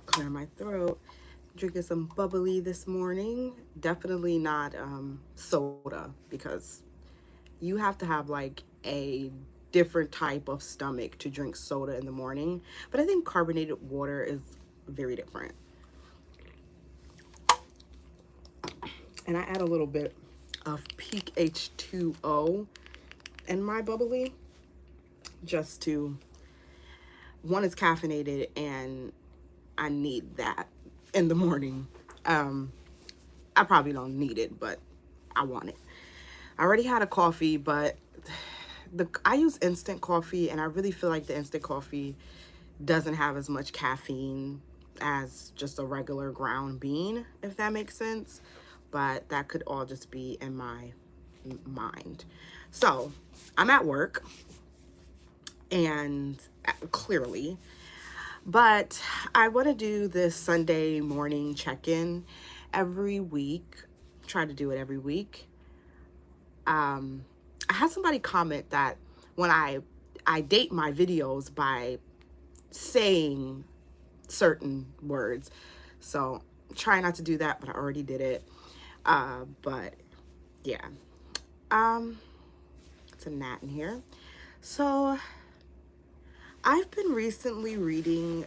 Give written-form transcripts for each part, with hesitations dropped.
Clear my throat. Drinking some bubbly this morning. Definitely not soda because you have to have like a different type of stomach to drink soda in the morning. But I think carbonated water is very different. And I add a little bit of peak H2O in my bubbly just to one is caffeinated and I need that in the morning. Um, I probably don't need it, but I want it. I already had a coffee, but I use instant coffee, and I really feel like the instant coffee doesn't have as much caffeine as just a regular ground bean, if that makes sense. But that could all just be in my mind. So I'm at work, and clearly, but I want to do this Sunday morning check in every week. Try to do it every week. I had somebody comment that when I date my videos by saying certain words, so try not to do that. But I already did it. But yeah, um, it's a gnat in here. So I've been recently reading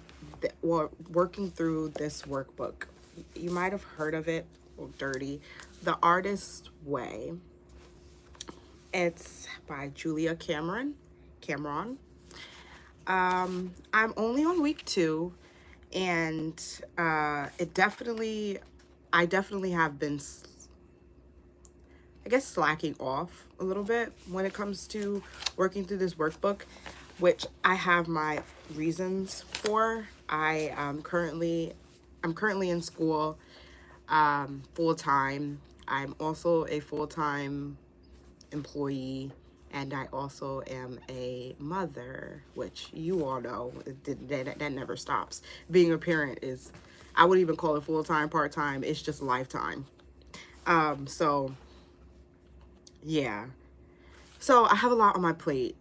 or working through this workbook. You might have heard of it, or Dirty, The Artist's Way. It's by Julia Cameron. I'm only on week 2, and I definitely have been, I guess, slacking off a little bit when it comes to working through this workbook, which I have my reasons for. I'm currently in school, full time. I'm also a full time employee, and I also am a mother, which you all know that never stops. Being a parent is, I wouldn't even call it full time, part time. It's just lifetime. So yeah, so I have a lot on my plate,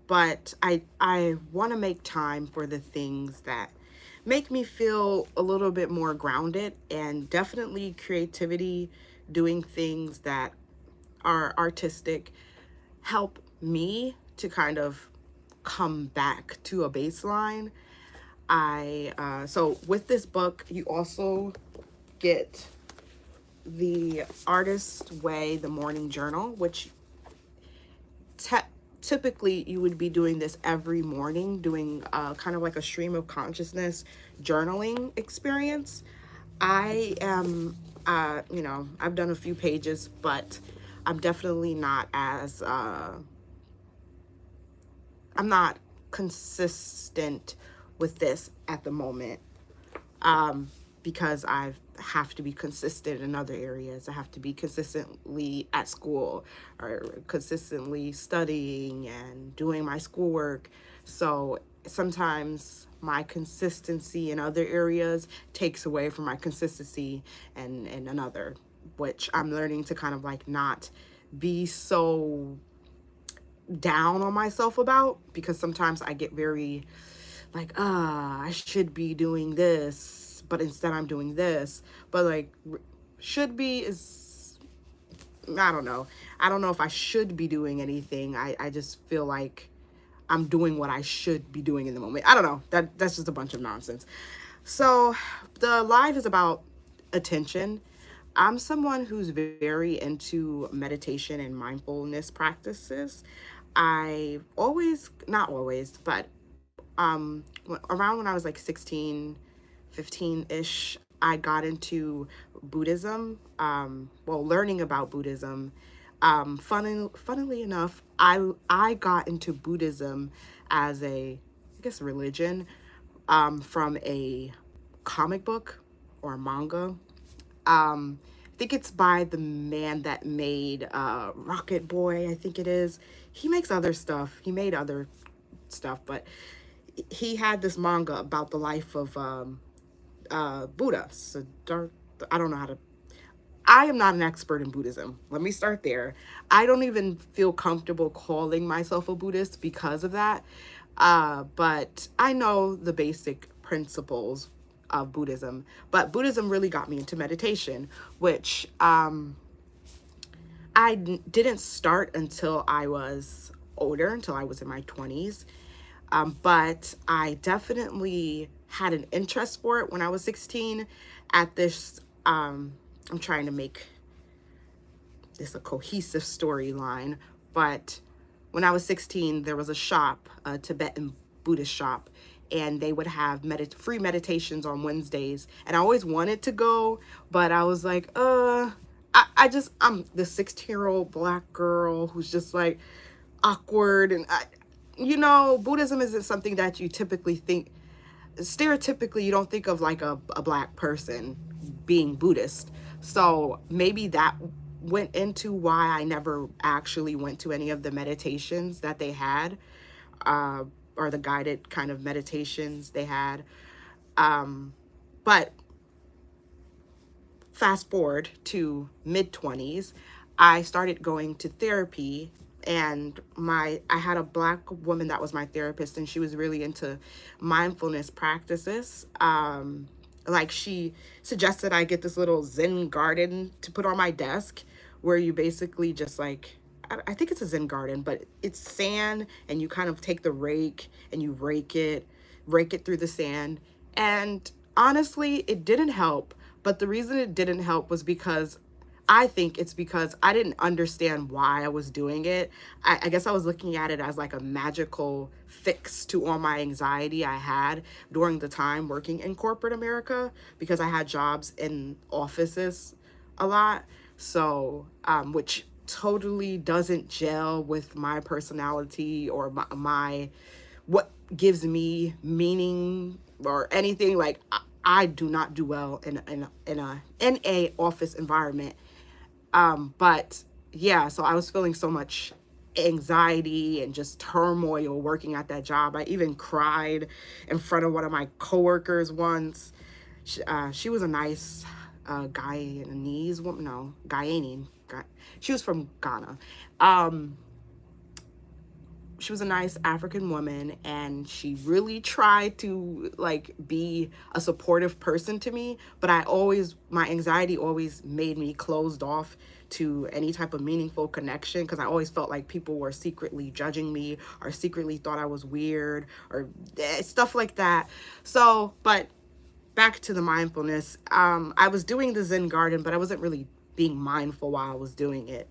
but I want to make time for the things that make me feel a little bit more grounded, and definitely creativity, doing things that are artistic help me to kind of come back to a baseline. So with this book, you also get the Artist's Way, the morning journal, which te- typically you would be doing this every morning, doing kind of like a stream of consciousness journaling experience. I am, I've done a few pages, but I'm definitely not as, I'm not consistent with this at the moment, because I have to be consistent in other areas. I have to be consistently at school or consistently studying and doing my schoolwork. So sometimes my consistency in other areas takes away from my consistency in another, which I'm learning to kind of like not be so down on myself about, because sometimes I get very like, I should be doing this, but instead I'm doing this. But like, should be is, I don't know. I don't know if I should be doing anything. I just feel like I'm doing what I should be doing in the moment. I don't know. That's just a bunch of nonsense. So the live is about attention. I'm someone who's very into meditation and mindfulness practices. I always, not always, but around when I was like 16, 15-ish, I got into Buddhism, learning about Buddhism. Funnily enough, I got into Buddhism as I guess, religion, from a comic book or a manga. I think it's by the man that made Rocket Boy, I think it is. He makes other stuff. He made other stuff, but he had this manga about the life of Buddha. So I don't know how to. I am not an expert in Buddhism. Let me start there. I don't even feel comfortable calling myself a Buddhist because of that. But I know the basic principles of Buddhism. But Buddhism really got me into meditation, which didn't start until I was older, until I was in my 20s. But I definitely had an interest for it when I was 16 at this. I'm trying to make this a cohesive storyline, but when I was 16, there was a shop, a Tibetan Buddhist shop, and they would have free meditations on Wednesdays. And I always wanted to go, but I was like, I'm the 16-year-old Black girl who's just like awkward. And Buddhism isn't something that you typically think, stereotypically, you don't think of like a Black person being Buddhist. So maybe that went into why I never actually went to any of the meditations that they had, or the guided kind of meditations they had. But fast forward to mid-20s, I started going to therapy, and I had a Black woman that was my therapist, and she was really into mindfulness practices. Like, she suggested I get this little Zen garden to put on my desk, where you basically just like, I think it's a Zen garden, but it's sand, and you kind of take the rake and you rake it through the sand. And honestly, it didn't help. But the reason it didn't help was because I think it's because I didn't understand why I was doing it. I guess I was looking at it as like a magical fix to all my anxiety I had during the time working in corporate America, because I had jobs in offices a lot. So, which totally doesn't gel with my personality or my what gives me meaning or anything. Like, I do not do well in a office environment. But yeah, so I was feeling so much anxiety and just turmoil working at that job. I even cried in front of one of my coworkers once. She was a nice Guyanese woman. No, Guyanese. She was from Ghana. She was a nice African woman, and she really tried to like be a supportive person to me, but my anxiety always made me closed off to any type of meaningful connection, because I always felt like people were secretly judging me or secretly thought I was weird or stuff like that. So, but back to the mindfulness. I was doing the Zen garden, but I wasn't really being mindful while I was doing it.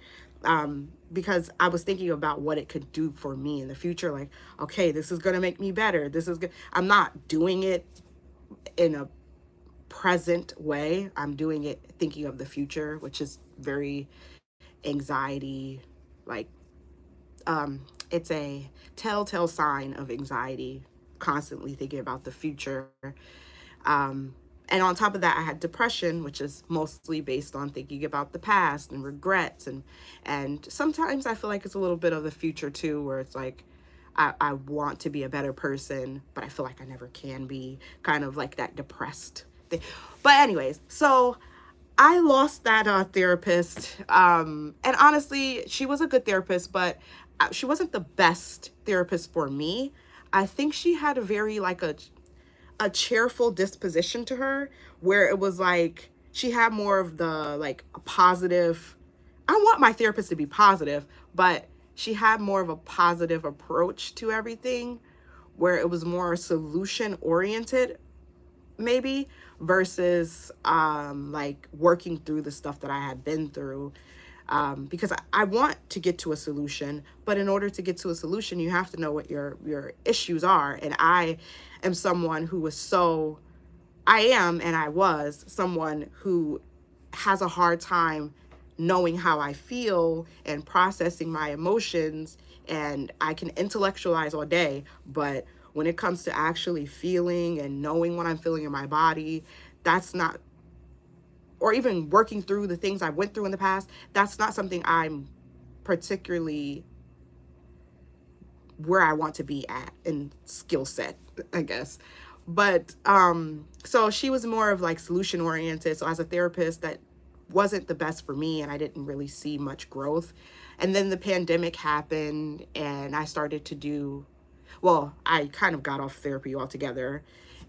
Because I was thinking about what it could do for me in the future. Like, okay, this is going to make me better. This is good. I'm not doing it in a present way. I'm doing it thinking of the future, which is very anxiety. Like, it's a telltale sign of anxiety, constantly thinking about the future. And on top of that, I had depression, which is mostly based on thinking about the past and regrets. And sometimes I feel like it's a little bit of the future too, where it's like, I want to be a better person, but I feel like I never can be, kind of like that depressed thing. But anyways, so I lost that therapist. And honestly, she was a good therapist, but she wasn't the best therapist for me. I think she had a very like a cheerful disposition to her, where it was like she had more of the like a positive, I want my therapist to be positive, but she had more of a positive approach to everything, where it was more solution oriented maybe, versus like working through the stuff that I had been through. Because I want to get to a solution, but in order to get to a solution, you have to know what your issues are. And I am someone who I was someone who has a hard time knowing how I feel and processing my emotions. And I can intellectualize all day, but when it comes to actually feeling and knowing what I'm feeling in my body, that's not, or even working through the things I went through in the past, that's not something I'm particularly where I want to be at in skill set, I guess. But so she was more of like solution oriented. So as a therapist, that wasn't the best for me, and I didn't really see much growth. And then the pandemic happened, and I started to do, well, I kind of got off therapy altogether.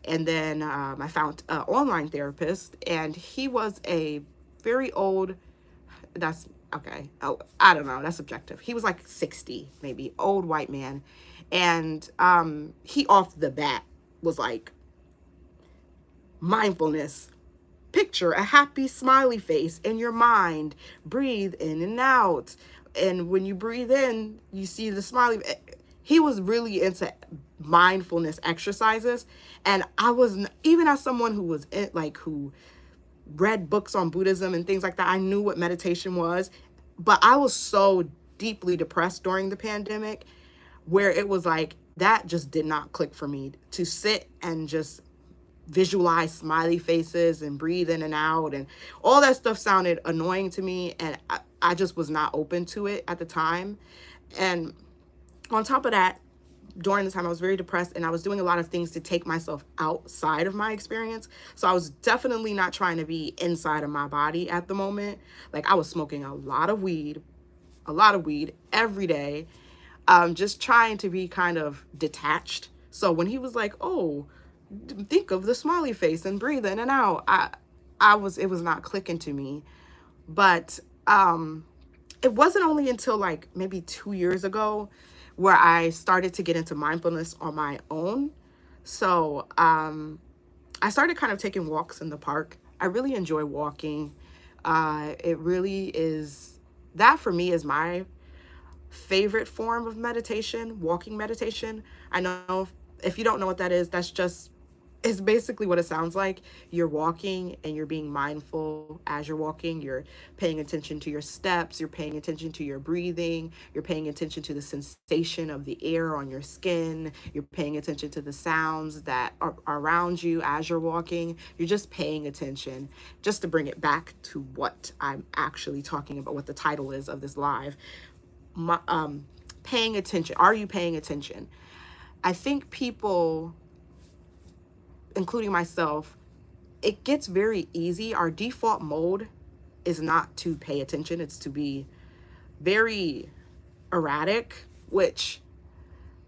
And then I found an online therapist, and he was a very old, that's okay. Oh, I don't know. That's subjective. He was like 60, maybe, old white man. And he off the bat was like, mindfulness, picture a happy smiley face in your mind, breathe in and out. And when you breathe in, you see the smiley. He was really into mindfulness exercises. And I was, even as someone who was in, like, who read books on Buddhism and things like that, I knew what meditation was. But I was so deeply depressed during the pandemic, where it was like, that just did not click for me to sit and just visualize smiley faces and breathe in and out, and all that stuff sounded annoying to me, and I just was not open to it at the time. And on top of that, during the time I was very depressed, and I was doing a lot of things to take myself outside of my experience. So I was definitely not trying to be inside of my body at the moment. Like, I was smoking a lot of weed every day, just trying to be kind of detached. So when he was like, oh, think of the smiley face and breathe in and out, it was not clicking to me. But it wasn't only until like maybe 2 years ago where I started to get into mindfulness on my own. So I started kind of taking walks in the park. I really enjoy walking. It really is, that for me is my favorite form of meditation, walking meditation. I know if you don't know what that is, that's just, it's basically what it sounds like. You're walking and you're being mindful as you're walking. You're paying attention to your steps. You're paying attention to your breathing. You're paying attention to the sensation of the air on your skin. You're paying attention to the sounds that are around you as you're walking. You're just paying attention. Just to bring it back to what I'm actually talking about, what the title is of this live. Paying attention. Are you paying attention? I think people, including myself, it gets very easy. Our default mode is not to pay attention. It's to be very erratic, which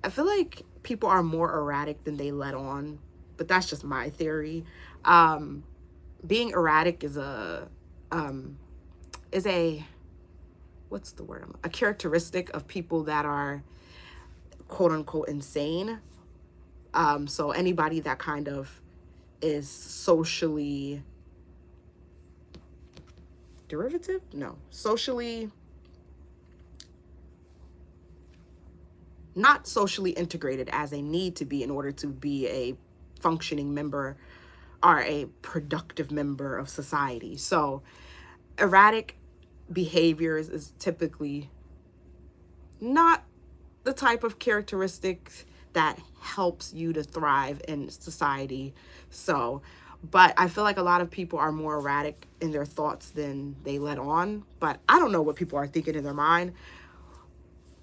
I feel like people are more erratic than they let on, but that's just my theory. Being erratic is a what's the word? A characteristic of people that are quote unquote insane. So anybody that kind of is socially derivative? No, socially, not socially integrated as they need to be in order to be a functioning member or a productive member of society. So erratic behaviors is typically not the type of characteristics that helps you to thrive in society. So, but I feel like a lot of people are more erratic in their thoughts than they let on. But I don't know what people are thinking in their mind.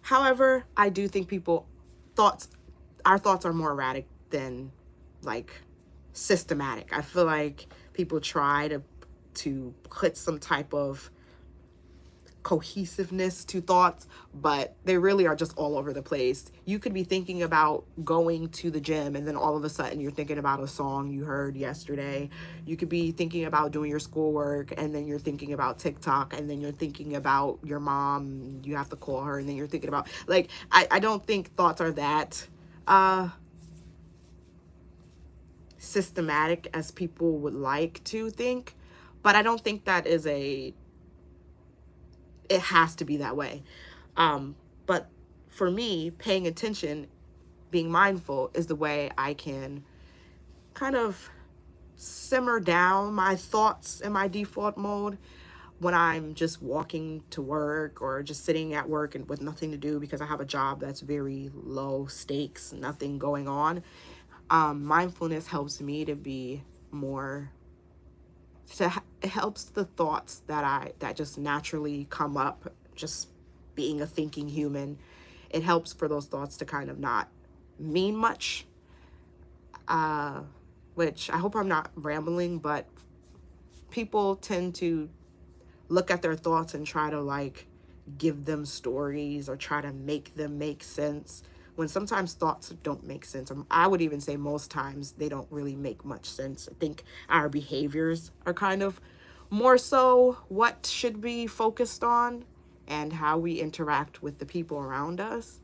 However, I do think our thoughts are more erratic than like systematic. I feel like people try to put some type of cohesiveness to thoughts, but they really are just all over the place. You could be thinking about going to the gym, and then all of a sudden you're thinking about a song you heard yesterday. You could be thinking about doing your schoolwork, and then you're thinking about TikTok, and then you're thinking about your mom, you have to call her, and then you're thinking about, like, I don't think thoughts are that systematic as people would like to think, but I don't think that is it has to be that way. But for me, paying attention, being mindful is the way I can kind of simmer down my thoughts in my default mode when I'm just walking to work or just sitting at work and with nothing to do because I have a job that's very low stakes, nothing going on. Mindfulness helps me to be more, it helps the thoughts that just naturally come up, just being a thinking human. It helps for those thoughts to kind of not mean much, which I hope I'm not rambling, but people tend to look at their thoughts and try to like give them stories or try to make them make sense. when sometimes thoughts don't make sense. I would even say most times they don't really make much sense. I think our behaviors are kind of more so what should be focused on, and how we interact with the people around us,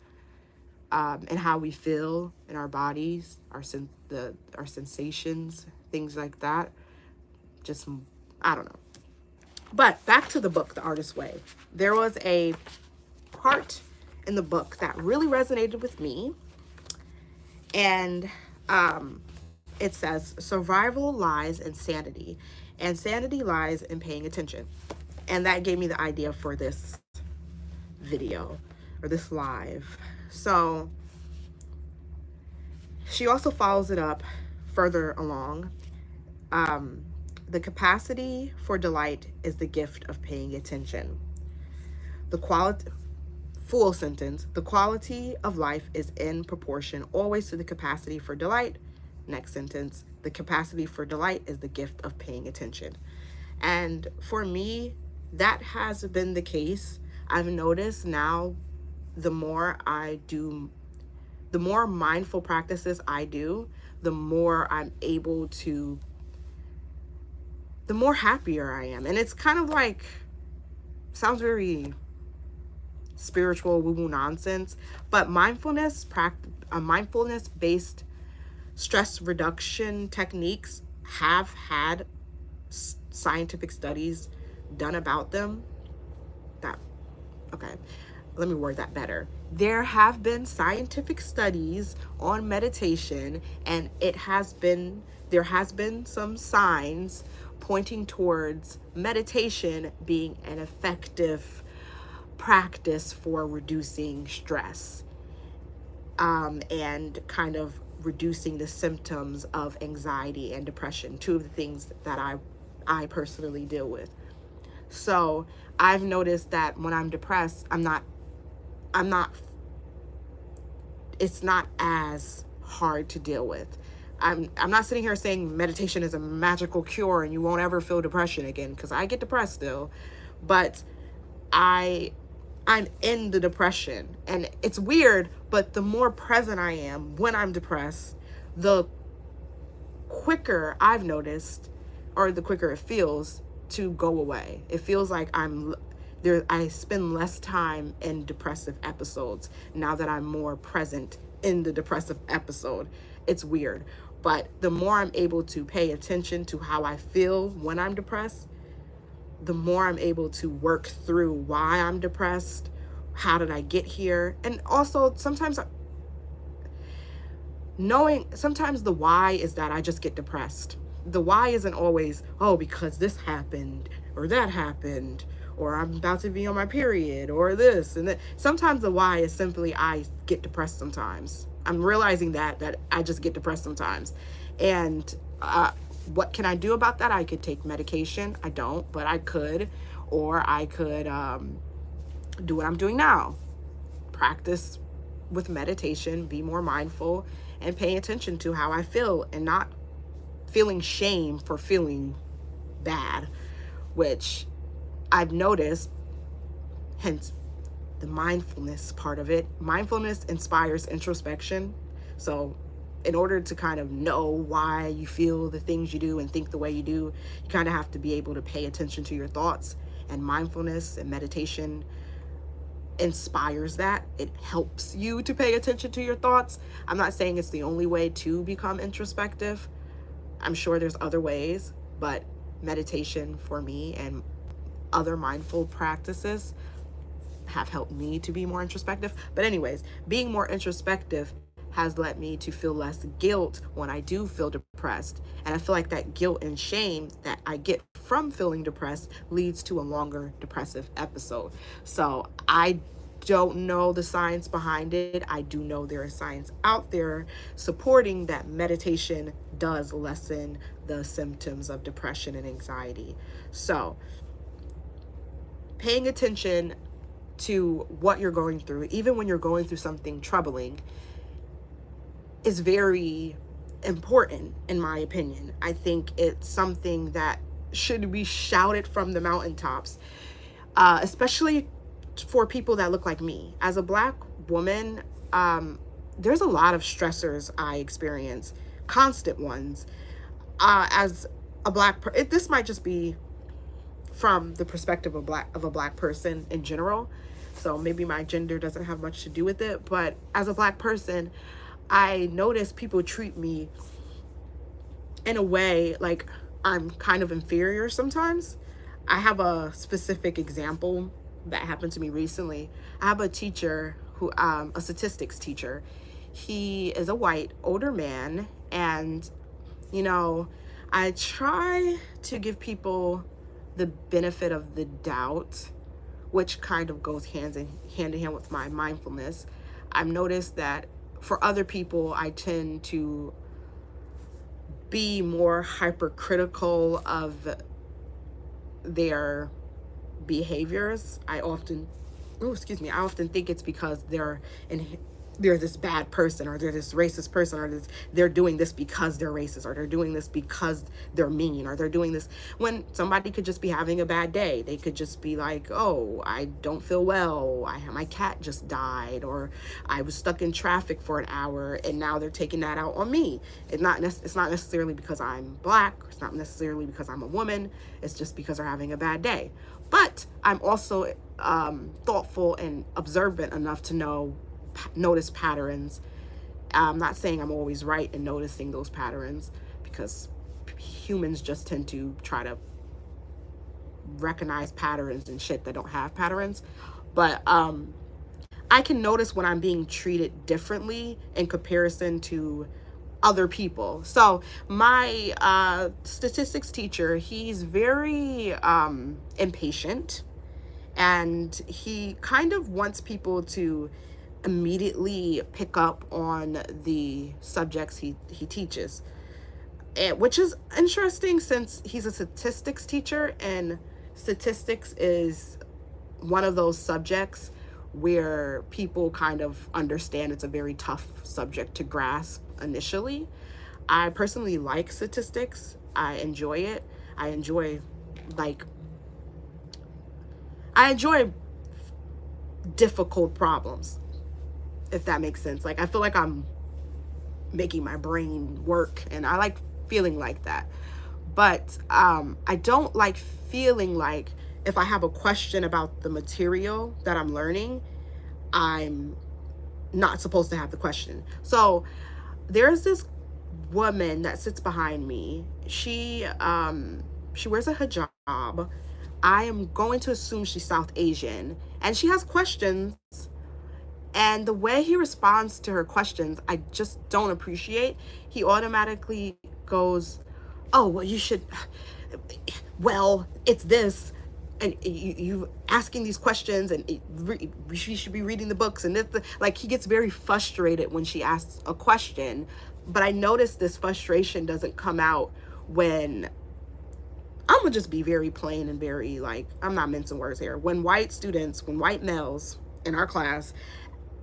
and how we feel in our bodies, our sensations, things like that. Just, I don't know. But back to the book, The Artist's Way. There was a part in the book that really resonated with me. And it says, survival lies in sanity, and sanity lies in paying attention. And that gave me the idea for this video, or this live. So she also follows it up further along. The capacity for delight is the gift of paying attention. The quality, full sentence, the quality of life is in proportion always to the capacity for delight. Next sentence, the capacity for delight is the gift of paying attention. And for me, that has been the case. I've noticed now, the more mindful practices I do, the more I'm able to, the more happier I am. And it's kind of like, sounds very spiritual woo-woo nonsense, but mindfulness-based stress reduction techniques have had scientific studies done about them. Okay, let me word that better. There have been scientific studies on meditation, and there has been some signs pointing towards meditation being an effective practice for reducing stress, and kind of reducing the symptoms of anxiety and depression, two of the things that I personally deal with. So I've noticed that when I'm depressed, it's not as hard to deal with. I'm not sitting here saying meditation is a magical cure and you won't ever feel depression again, because I get depressed still, but I'm in the depression, and it's weird, but the more present I am when I'm depressed, the quicker I've noticed, or the quicker it feels to go away. It feels like I spend less time in depressive episodes now that I'm more present in the depressive episode. It's weird, but the more I'm able to pay attention to how I feel when I'm depressed, the more I'm able to work through why I'm depressed, how did I get here, and also sometimes the why is that I just get depressed. The why isn't always, oh, because this happened or that happened, or I'm about to be on my period, or this and that. Sometimes the why is simply I get depressed sometimes. I'm realizing that I just get depressed sometimes. And what can I do about that? I could take medication. I don't, but I could. Or I could do what I'm doing now. Practice with meditation, be more mindful, and pay attention to how I feel, and not feeling shame for feeling bad, which I've noticed, hence the mindfulness part of it. Mindfulness inspires introspection. So in order to kind of know why you feel the things you do and think the way you do, you kind of have to be able to pay attention to your thoughts. And mindfulness and meditation inspires that. It helps you to pay attention to your thoughts. I'm not saying it's the only way to become introspective. I'm sure there's other ways, but meditation for me and other mindful practices have helped me to be more introspective. But anyways, being more introspective has led me to feel less guilt when I do feel depressed. And I feel like that guilt and shame that I get from feeling depressed leads to a longer depressive episode. So I don't know the science behind it. I do know there is science out there supporting that meditation does lessen the symptoms of depression and anxiety. So paying attention to what you're going through, even when you're going through something troubling, is very important, in my opinion. I think it's something that should be shouted from the mountaintops, especially for people that look like me. As a Black woman, there's a lot of stressors I experience, constant ones, as a this might just be from the perspective of a black person in general. So maybe my gender doesn't have much to do with it, but as a black person, I notice people treat me in a way like I'm kind of inferior sometimes. I have a specific example that happened to me recently. I have a teacher who, a statistics teacher. He is a white, older man, and, you know, I try to give people the benefit of the doubt, which kind of goes hand in hand with my mindfulness. I've noticed that for other people, I tend to be more hypercritical of their behaviors. I often think it's because they're this bad person, or they're this racist person, or they're doing this because they're racist, or they're doing this because they're mean, or they're doing this when somebody could just be having a bad day. They could just be like, oh, I don't feel well, my cat just died, or I was stuck in traffic for an hour, and now they're taking that out on me. It's not necessarily because I'm black, it's not necessarily because I'm a woman, it's just because they're having a bad day. But I'm also thoughtful and observant enough to notice patterns. I'm not saying I'm always right in noticing those patterns, because humans just tend to try to recognize patterns and shit that don't have patterns. But I can notice when I'm being treated differently in comparison to other people. So my statistics teacher, he's very impatient, and he kind of wants people to immediately pick up on the subjects he teaches, which is interesting since he's a statistics teacher, and statistics is one of those subjects where people kind of understand it's a very tough subject to grasp initially. I personally like statistics. I enjoy it. I enjoy difficult problems, if that makes sense. Like, I feel like I'm making my brain work, and I like feeling like that. But I don't like feeling like if I have a question about the material that I'm learning, I'm not supposed to have the question. So there's this woman that sits behind me. She wears a hijab. I am going to assume she's South Asian, and she has questions, and the way he responds to her questions, I just don't appreciate. He automatically goes, oh, well, it's this, and you asking these questions, and she should be reading the books, and like, he gets very frustrated when she asks a question. But I notice this frustration doesn't come out when, I'm gonna just be very plain and very, like, I'm not mincing words here. When white males in our class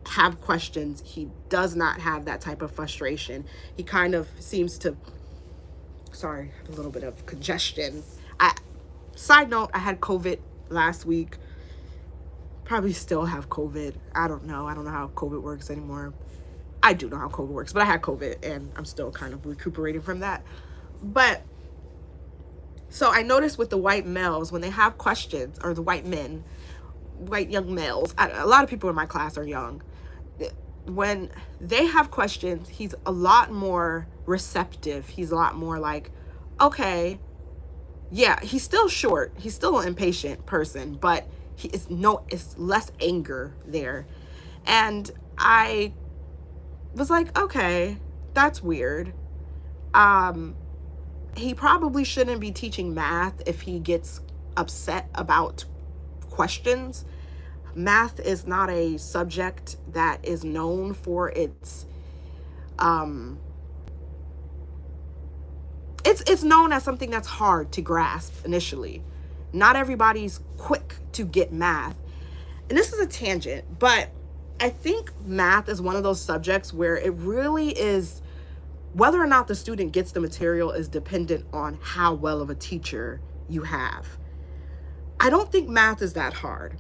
have questions, he does not have that type of frustration. He kind of seems to, sorry, I have a little bit of congestion. Side note, I had COVID last week. Probably still have COVID. I don't know how COVID works anymore. I do know how COVID works, but I had COVID, and I'm still kind of recuperating from that. But so I noticed with the white males, when they have questions, or the white young males, a lot of people in my class are young. When they have questions, he's a lot more receptive. He's a lot more like, okay, yeah, he's still short. He's still an impatient person, but it's less anger there. And I was like, okay, that's weird. He probably shouldn't be teaching math if he gets upset about questions. Math is not a subject that is known for it's known as something that's hard to grasp initially. Not everybody's quick to get math. And this is a tangent, but I think math is one of those subjects where it really is, whether or not the student gets the material is dependent on how well of a teacher you have. I don't think math is that hard.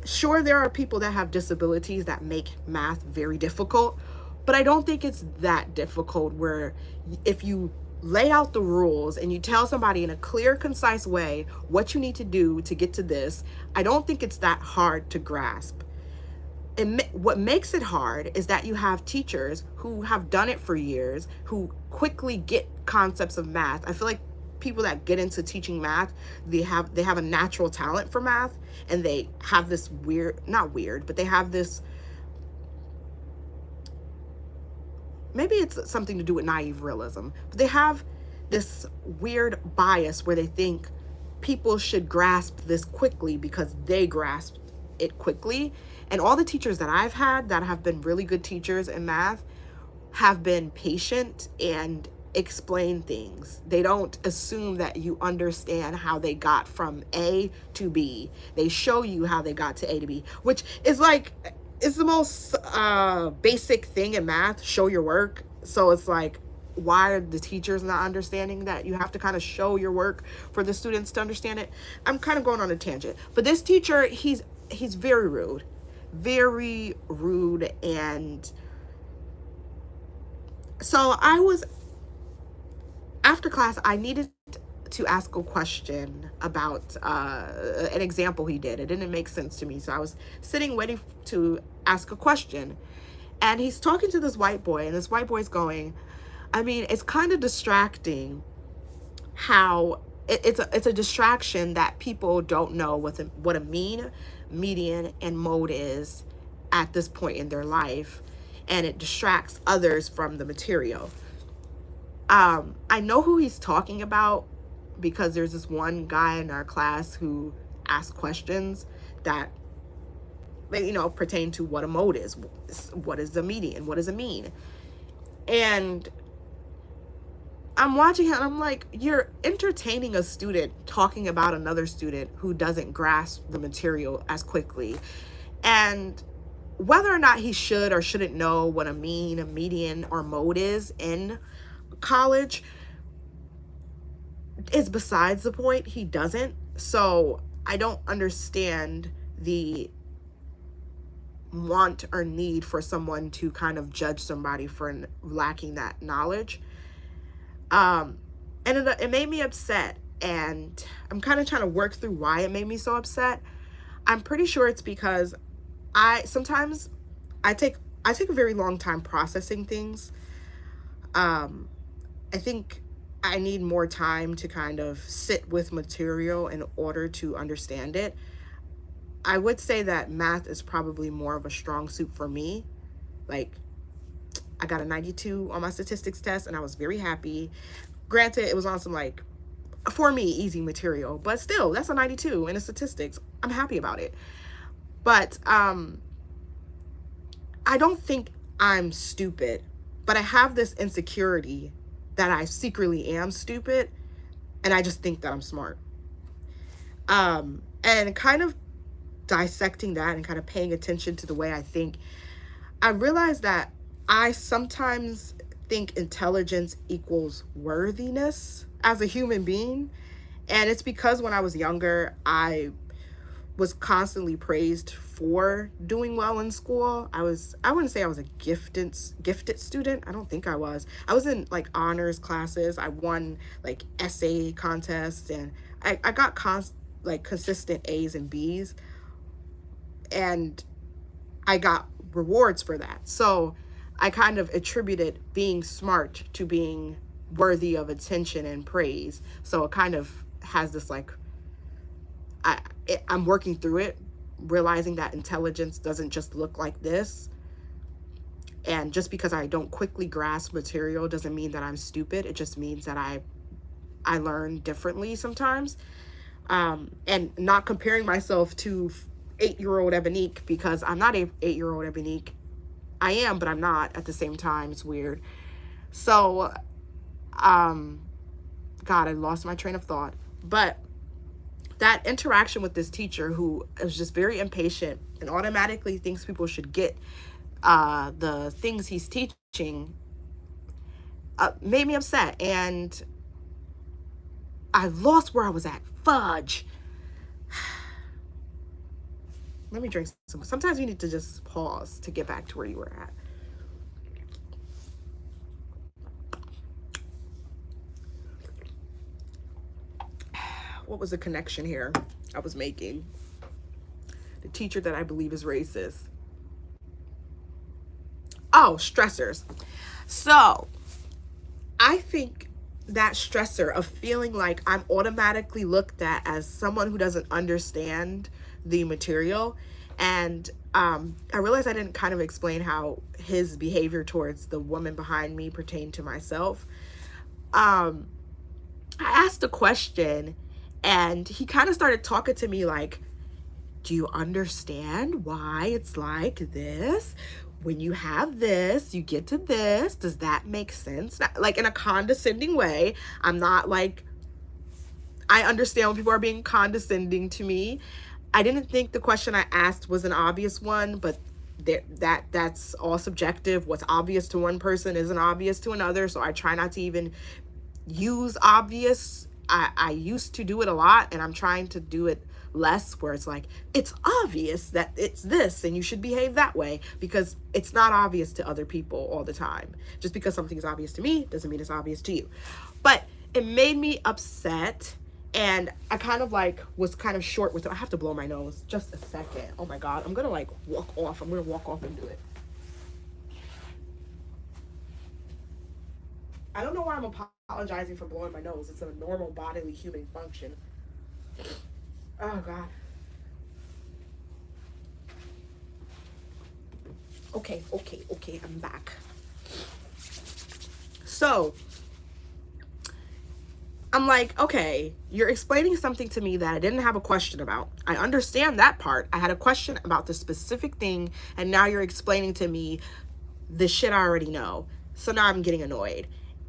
Sure, there are people that have disabilities that make math very difficult, But I don't think it's that difficult where if you lay out the rules and you tell somebody in a clear, concise way what you need to do to get to this, I don't think it's that hard to grasp. And what makes it hard is that you have teachers who have done it for years, who quickly get concepts of math. I feel like people that get into teaching math, they have a natural talent for math, and they have this weird, not weird, but they have this, maybe it's something to do with naive realism, but they have this weird bias where they think people should grasp this quickly because they grasped it quickly. And all the teachers that I've had that have been really good teachers in math have been patient and explain things. They don't assume that you understand how they got from A to B. They show you how they got to A to B, which is like, it's the most basic thing in math, show your work. So it's like, why are the teachers not understanding that you have to kind of show your work for the students to understand it? I'm kind of going on a tangent, but this teacher, he's very rude, very rude. And so after class, I needed to ask a question about an example he did. It didn't make sense to me. So I was sitting waiting to ask a question. And he's talking to this white boy, and this white boy's going, I mean, it's kind of distracting how it's a distraction that people don't know what a mean, median, and mode is at this point in their life. And it distracts others from the material. I know who he's talking about because there's this one guy in our class who asked questions that, pertain to what a mode is. What is the median? What does it mean? And I'm watching him and I'm like, you're entertaining a student talking about another student who doesn't grasp the material as quickly. And whether or not he should or shouldn't know what a mean, a median, or mode is in college is besides the point. He doesn't. So I don't understand the want or need for someone to kind of judge somebody for lacking that knowledge. And it made me upset, and I'm kind of trying to work through why it made me so upset. I'm pretty sure it's because sometimes I take a very long time processing things. I think I need more time to kind of sit with material in order to understand it. I would say that math is probably more of a strong suit for me. Like, I got a 92 on my statistics test, and I was very happy. Granted, it was on some, like, for me, easy material, but still, that's a 92 in the statistics. I'm happy about it. But I don't think I'm stupid, but I have this insecurity that I secretly am stupid, and I just think that I'm smart. And kind of dissecting that and kind of paying attention to the way I think, I realized that I sometimes think intelligence equals worthiness as a human being. And it's because when I was younger, I was constantly praised for doing well in school. I wouldn't say I was a gifted student. I don't think I was. I was in like honors classes. I won like essay contests, and I got consistent A's and B's, and I got rewards for that. So I kind of attributed being smart to being worthy of attention and praise. So it kind of has this like, I'm working through it, realizing that intelligence doesn't just look like this. And just because I don't quickly grasp material doesn't mean that I'm stupid. It just means that I learn differently sometimes. And not comparing myself to 8-year-old Ebonique, because I'm not 8-year-old Ebonique. I am, but I'm not at the same time. It's weird. So, God, I lost my train of thought. But that interaction with this teacher who is just very impatient and automatically thinks people should get the things he's teaching made me upset. And I lost where I was at. Fudge. Let me drink some. Sometimes you need to just pause to get back to where you were at. what was the connection here I was making? The teacher that I believe is racist. Oh, stressors. So I think that stressor of feeling like I'm automatically looked at as someone who doesn't understand the material. And I realized I didn't kind of explain how his behavior towards the woman behind me pertained to myself. Um, I asked a question and he kind of started talking to me like, do you understand why it's like this? When you have this, you get to this. Does that make sense? Like in a condescending way. I'm not like, I understand when people are being condescending to me. I didn't think the question I asked was an obvious one, but that's all subjective. What's obvious to one person isn't obvious to another. So I try not to even use obvious. I used to do it a lot, and I'm trying to do it less, where it's like, it's obvious that it's this and you should behave that way, because it's not obvious to other people all the time. Just because something's obvious to me doesn't mean it's obvious to you. But it made me upset, and I kind of like was kind of short with it. I have to blow my nose just a second. Oh my god, I'm gonna like walk off. I'm gonna walk off and do it. I don't know why I'm apologizing for blowing my nose. It's a normal bodily human function. Oh god. Okay, I'm back. So I'm like, okay, you're explaining something to me that I didn't have a question about. I understand that part. I had a question about the specific thing, and now you're explaining to me the shit I already know. So now I'm getting annoyed.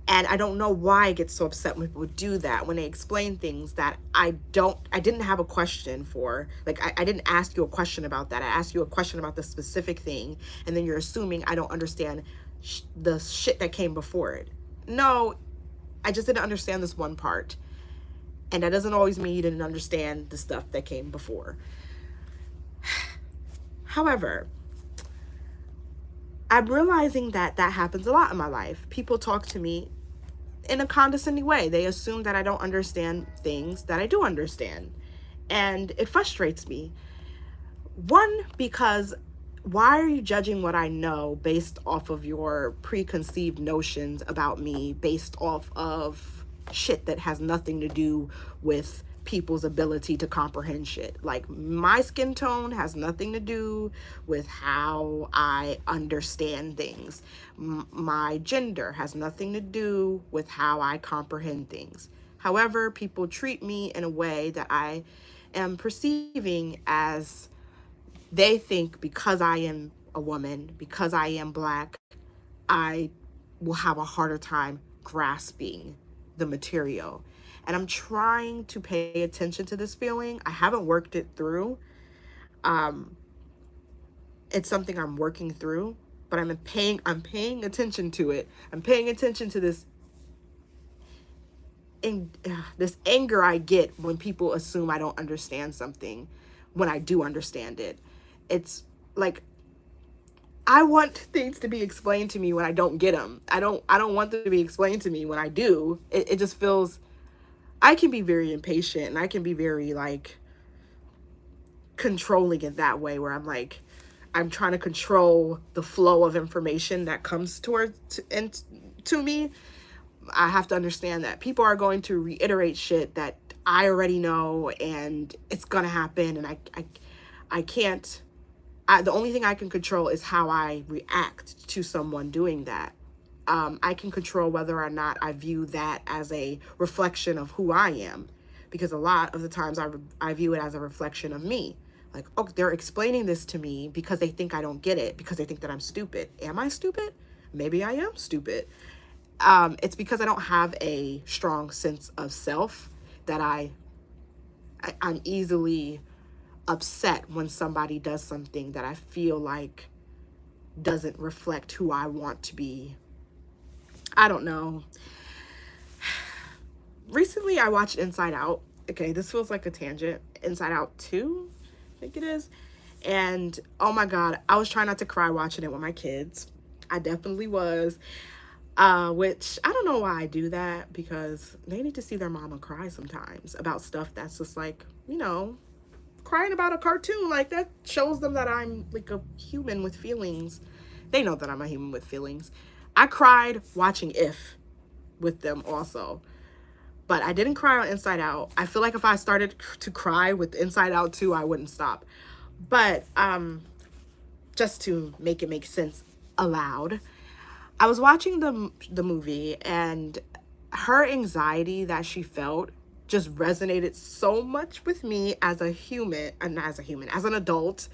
And I don't know why I get so upset when people do that, when they explain things that I didn't have a question for. Like, I didn't ask you a question about that. I asked you a question about the specific thing, and then you're assuming I don't understand the shit that came before it. No, I just didn't understand this one part. And that doesn't always mean you didn't understand the stuff that came before. However, I'm realizing that that happens a lot in my life. People talk to me in a condescending way. They assume that I don't understand things that I do understand. And it frustrates me. One, because why are you judging what I know based off of your preconceived notions about me, based off of shit that has nothing to do with people's ability to comprehend shit? Like, my skin tone has nothing to do with how I understand things. My gender has nothing to do with how I comprehend things. However, people treat me in a way that I am perceiving as they think, because I am a woman, because I am Black, I will have a harder time grasping the material. And I'm trying to pay attention to this feeling. I haven't worked it through. It's something I'm working through, but I'm paying attention to it. I'm paying attention to this this anger I get when people assume I don't understand something when I do understand it. It's like, I want things to be explained to me when I don't get them. I don't want them to be explained to me when I do. It just feels, I can be very impatient, and I can be very like controlling in that way, where I'm like, I'm trying to control the flow of information that comes to me. I have to understand that people are going to reiterate shit that I already know, and it's gonna happen, and I can't. The only thing I can control is how I react to someone doing that. I can control whether or not I view that as a reflection of who I am, because a lot of the times I view it as a reflection of me. Like, oh, they're explaining this to me because they think I don't get it, because they think that I'm stupid. Am I stupid? Maybe I am stupid. It's because I don't have a strong sense of self that I'm easily upset when somebody does something that I feel like doesn't reflect who I want to be. I don't know. Recently, I watched Inside Out. Okay, this feels like a tangent. Inside Out 2, I think it is. And oh my God, I was trying not to cry watching it with my kids. I definitely was. Which I don't know why I do that, because they need to see their mama cry sometimes about stuff that's just like, crying about a cartoon. Like, that shows them that I'm like a human with feelings. They know that I'm a human with feelings. I cried watching If with them also, but I didn't cry on Inside Out. I feel like if I started to cry with Inside Out too, I wouldn't stop. But just to make it make sense aloud, I was watching the movie, and her anxiety that she felt just resonated so much with me as a human, and as an adult.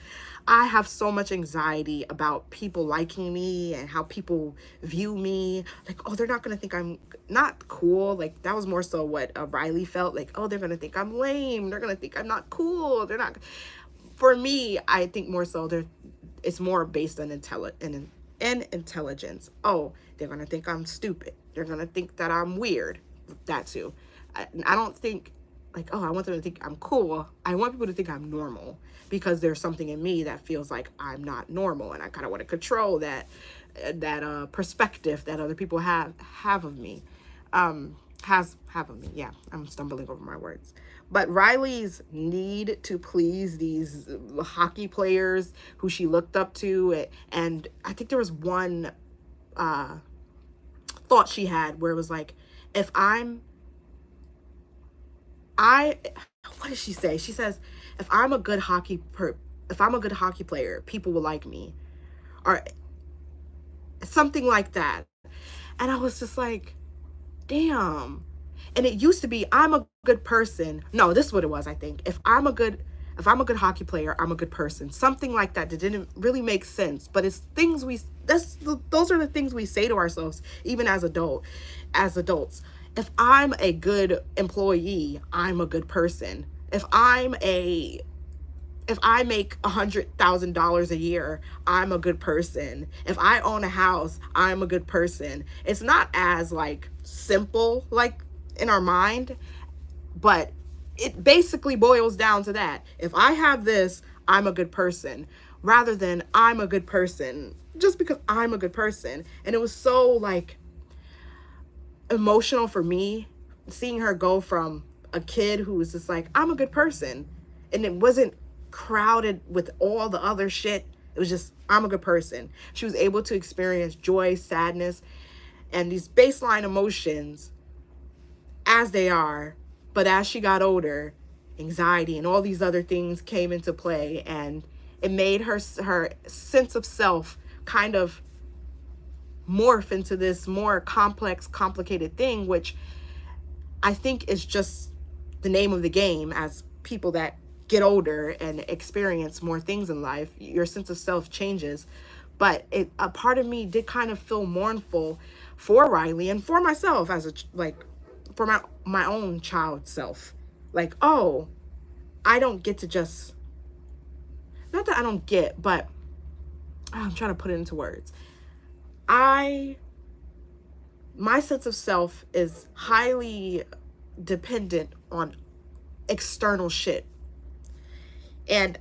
I have so much anxiety about people liking me and how people view me. Like, oh, they're not going to think I'm not cool. Like, that was more so what Riley felt. Like, oh, they're going to think I'm lame. They're going to think I'm not cool. They're not. For me, I think more so it's more based on intelligence. Oh, they're going to think I'm stupid. They're going to think that I'm weird. That too. I don't think like, oh, I want them to think I'm cool. I want people to think I'm normal, because there's something in me that feels like I'm not normal, and I kind of want to control that perspective that other people have of me. Have of me. Yeah, I'm stumbling over my words. But Riley's need to please these hockey players who she looked up to, and I think there was one thought she had where it was like, if I what did she say? She says, if I'm a good hockey player, people will like me, or something like that. And I was just like, damn. And it used to be, I'm a good person. No, this is what it was, I think. If I'm a good hockey player, I'm a good person. Something like that didn't really make sense, but it's things those are the things we say to ourselves even as adults. If I'm a good employee, I'm a good person. If I make $100,000 a year, I'm a good person. If I own a house, I'm a good person. It's not as like simple like in our mind, but it basically boils down to that. If I have this, I'm a good person, rather than I'm a good person just because I'm a good person. And it was so like emotional for me seeing her go from a kid who was just like, I'm a good person, and it wasn't crowded with all the other shit. It was just, I'm a good person. She was able to experience joy, sadness, and these baseline emotions as they are. But as she got older, anxiety and all these other things came into play, and it made her sense of self kind of morph into this more complex, complicated thing, which I think is just the name of the game. As people that get older and experience more things in life, your sense of self changes. But a part of me did kind of feel mournful for Riley and for myself as for my own child self. Like, oh, I don't get to just, not that I don't get, but I'm trying to put it into words. My sense of self is highly dependent on external shit. And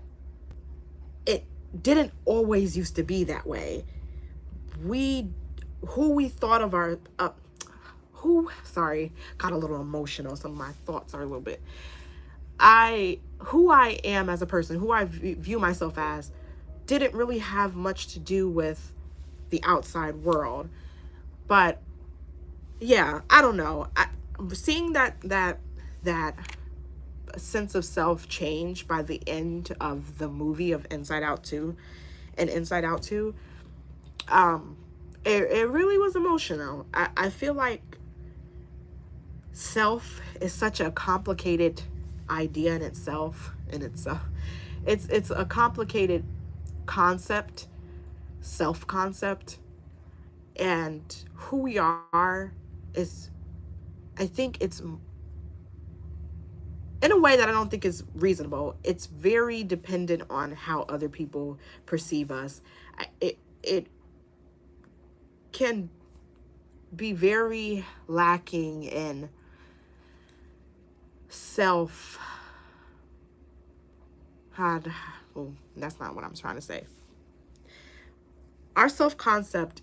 it didn't always used to be that way. Who we thought of our, sorry, got a little emotional. Some of my thoughts are a little bit, who I am as a person, who I view myself as, didn't really have much to do with the outside world. But yeah, I don't know. Seeing that sense of self change by the end of the movie of Inside Out 2 and Inside Out 2, it really was emotional. I feel like self is such a complicated idea in itself, and it's a complicated concept, self concept. And who we are is, I think it's, in a way that I don't think is reasonable. It's very dependent on how other people perceive us. It can be very lacking in self. Well, that's not what I'm trying to say. Our self concept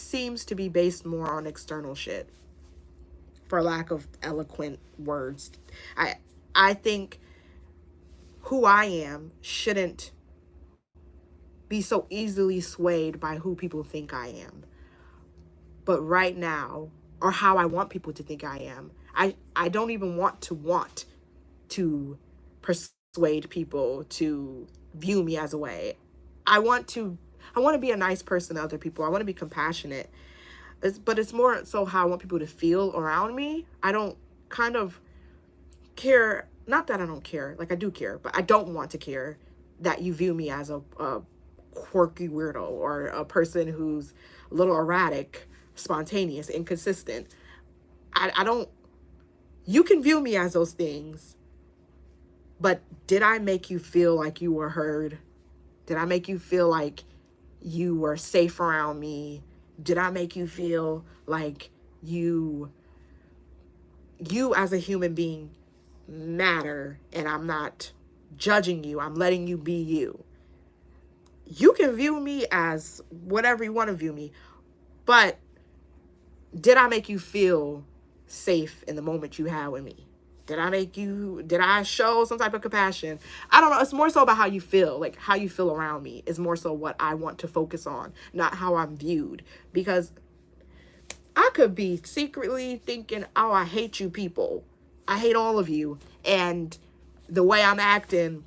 seems to be based more on external shit, for lack of eloquent words. I I think who I am shouldn't be so easily swayed by who people think I am. But right now, or how I want people to think I am, I don't even want to persuade people to view me as a way. I want to I want to be a nice person to other people. I want to be compassionate. But it's more so how I want people to feel around me. I don't kind of care, not that I don't care, like I do care, but I don't want to care that you view me as a quirky weirdo or a person who's a little erratic, spontaneous, inconsistent. I don't, you can view me as those things, but did I make you feel like you were heard? Did I make you feel like you were safe around me? Did I make you feel like you as a human being matter, and I'm not judging you, I'm letting you be you? You can view me as whatever you want to view me, but did I make you feel safe in the moment you had with me? Did I show some type of compassion? I don't know. It's more so about how you feel, like how you feel around me is more so what I want to focus on, not how I'm viewed. Because I could be secretly thinking, oh, I hate you people. I hate all of you. And the way I'm acting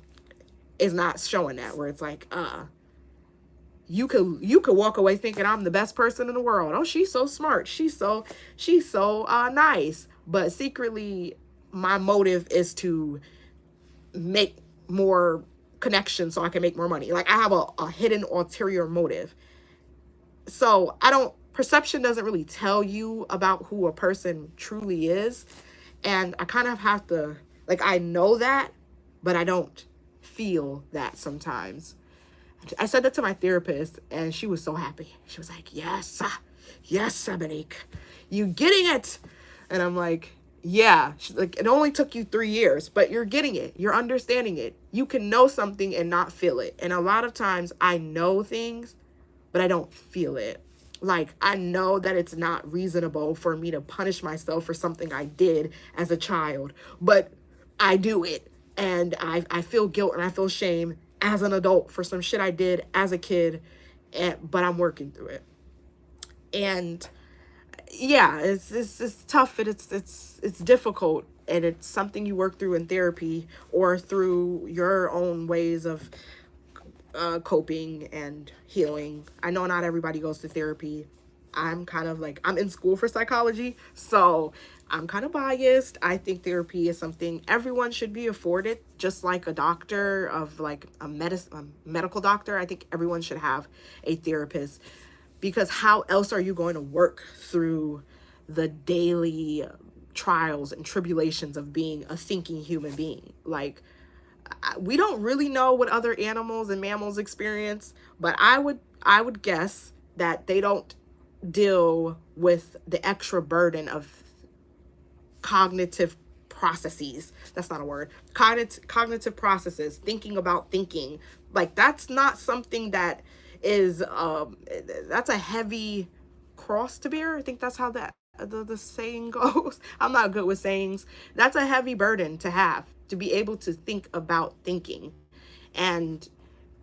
is not showing that, where it's like, you could walk away thinking I'm the best person in the world. Oh, she's so smart. She's so nice. But secretly, my motive is to make more connections so I can make more money. Like I have a hidden ulterior motive. So perception doesn't really tell you about who a person truly is. And I kind of have to, like, I know that, but I don't feel that sometimes. I said that to my therapist, and she was so happy. She was like, yes, Monique, you getting it. And I'm like, yeah. She's like, it only took you 3 years, but you're getting it. You're understanding it. You can know something and not feel it. And a lot of times I know things, but I don't feel it. Like, I know that it's not reasonable for me to punish myself for something I did as a child, but I do it. And I feel guilt and I feel shame as an adult for some shit I did as a kid, but I'm working through it. And yeah, it's tough, and it's difficult, and it's something you work through in therapy or through your own ways of coping and healing. I know not everybody goes to therapy. I'm kind of like, I'm in school for psychology, so I'm kind of biased. I think therapy is something everyone should be afforded, just like a doctor of like a medical doctor. I think everyone should have a therapist, because how else are you going to work through the daily trials and tribulations of being a thinking human being? Like, we don't really know what other animals and mammals experience, but I would guess that they don't deal with the extra burden of cognitive processes. That's not a word. Cognitive processes, thinking about thinking. Like, that's not something that is that's a heavy cross to bear. I think that's how the saying goes. I'm not good with sayings. That's a heavy burden to have, to be able to think about thinking. And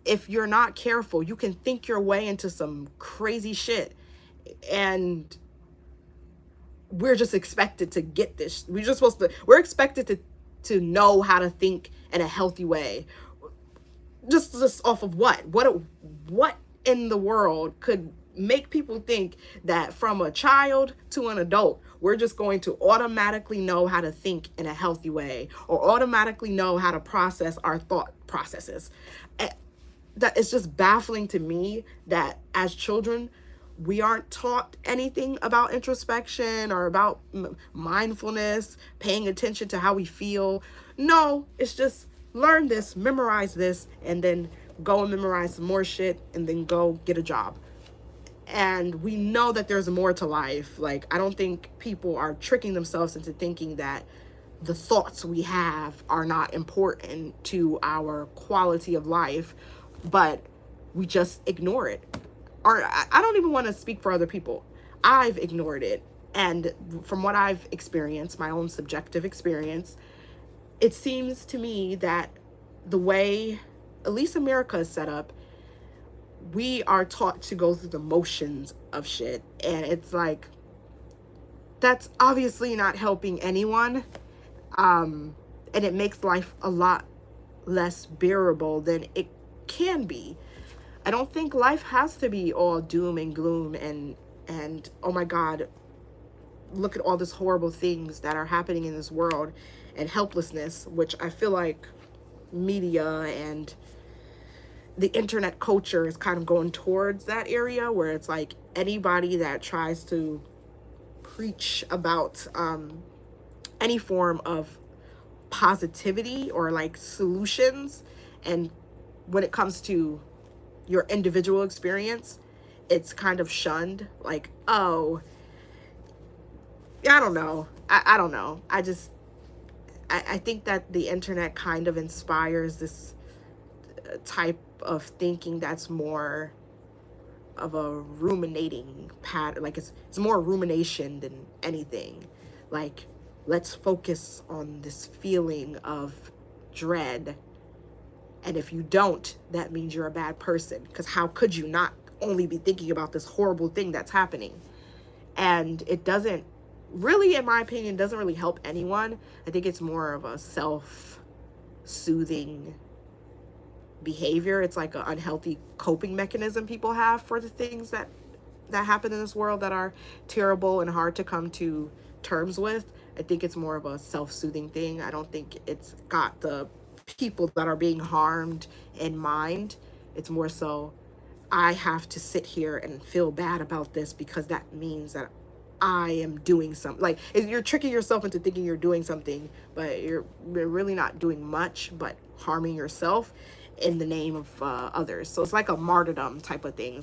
if you're not careful, you can think your way into some crazy shit. And we're just expected to get this. We're expected to know how to think in a healthy way. Just off of what in the world could make people think that from a child to an adult, we're just going to automatically know how to think in a healthy way, or automatically know how to process our thought processes. That it's just baffling to me that as children, we aren't taught anything about introspection or about mindfulness, paying attention to how we feel. No, it's just learn this, memorize this, and then go and memorize some more shit, and then go get a job. And we know that there's more to life. Like, I don't think people are tricking themselves into thinking that the thoughts we have are not important to our quality of life, but we just ignore it. aren't, I don't even want to speak for other people. I've ignored it. And from what I've experienced, my own subjective experience, it seems to me that the way at least America is set up, we are taught to go through the motions of shit. And it's like, that's obviously not helping anyone. And it makes life a lot less bearable than it can be. I don't think life has to be all doom and gloom and oh my God, look at all these horrible things that are happening in this world, and helplessness, which I feel like media and the internet culture is kind of going towards that area, where it's like anybody that tries to preach about any form of positivity or like solutions, and when it comes to your individual experience, it's kind of shunned. Like, oh, I don't know. I don't know. I think that the internet kind of inspires this type of thinking that's more of a ruminating pattern. Like it's more rumination than anything. Like, let's focus on this feeling of dread. And if you don't, that means you're a bad person. Because how could you not only be thinking about this horrible thing that's happening? And it doesn't really, in my opinion, doesn't really help anyone. I think it's more of a self-soothing behavior. It's like an unhealthy coping mechanism people have for the things that happen in this world that are terrible and hard to come to terms with. I think it's more of a self-soothing thing. I don't think it's got the people that are being harmed in mind. It's more so, I have to sit here and feel bad about this because that means that I am doing something. Like, you're tricking yourself into thinking you're doing something, but you're really not doing much but harming yourself in the name of others. So it's like a martyrdom type of thing.